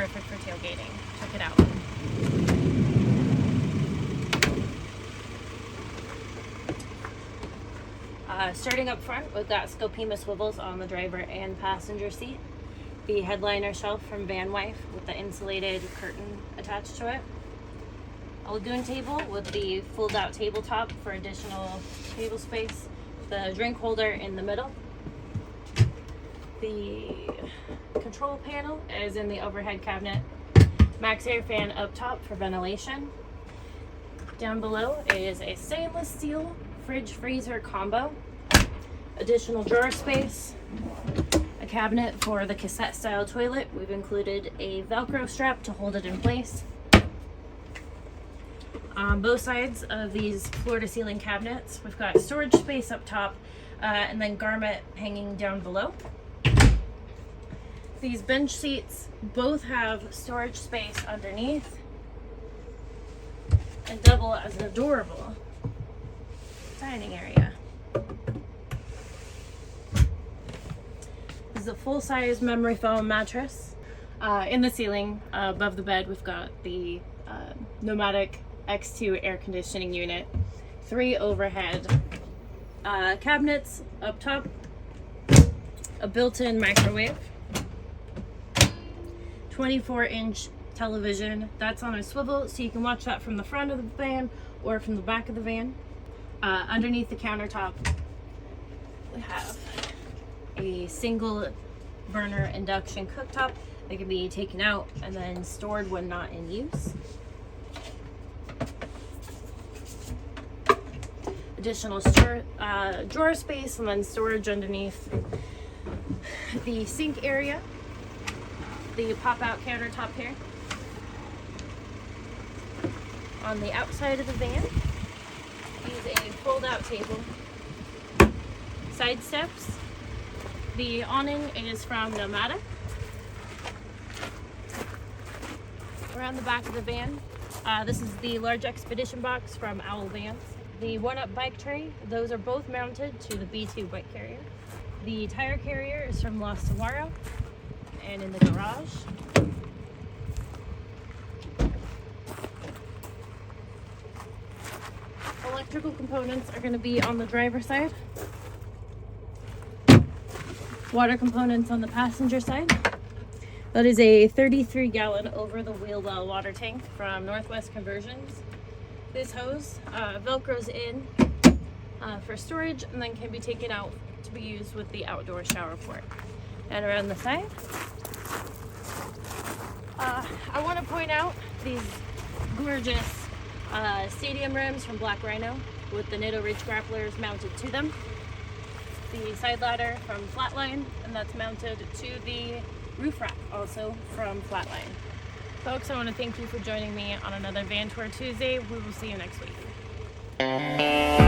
perfect for tailgating. Check it out. Starting up front, we've got Scopima swivels on the driver and passenger seat. The headliner shelf from Van Wife with the insulated curtain attached to it. A lagoon table with the fold-out tabletop for additional table space. The drink holder in the middle. The control panel is in the overhead cabinet. Max air fan up top for ventilation. Down below is a stainless steel fridge freezer combo. Additional drawer space. A cabinet for the cassette style toilet. We've included a Velcro strap to hold it in place. On both sides of these floor to ceiling cabinets, we've got storage space up top and then garment hanging down below. These bench seats both have storage space underneath and double as an adorable dining area. This is a full-size memory foam mattress. In the ceiling above the bed, we've got the Nomadic X2 air conditioning unit, 3 overhead cabinets up top, a built-in microwave, 24-inch television that's on a swivel, so you can watch that from the front of the van or from the back of the van. Underneath the countertop, we have a single burner induction cooktop that can be taken out and then stored when not in use. Additional drawer space and then storage underneath the sink area. The pop-out countertop here. On the outside of the van is a fold-out table. Side steps. The awning is from Nomadic. Around the back of the van, this is the large expedition box from Owl Vans. The one-up bike tray, those are both mounted to the B2 bike carrier. The tire carrier is from Los Saguaro and in the garage. Electrical components are going to be on the driver's side. Water components on the passenger side. That is a 33-gallon over-the-wheel well water tank from Northwest Conversions. This hose velcros in for storage and then can be taken out to be used with the outdoor shower port. And around the side, I want to point out these gorgeous stadium rims from Black Rhino with the Nitto Ridge grapplers mounted to them. The side ladder from Flatline, and that's mounted to the roof rack also from Flatline. Folks, I want to thank you for joining me on another Van Tour Tuesday. We will see you next week.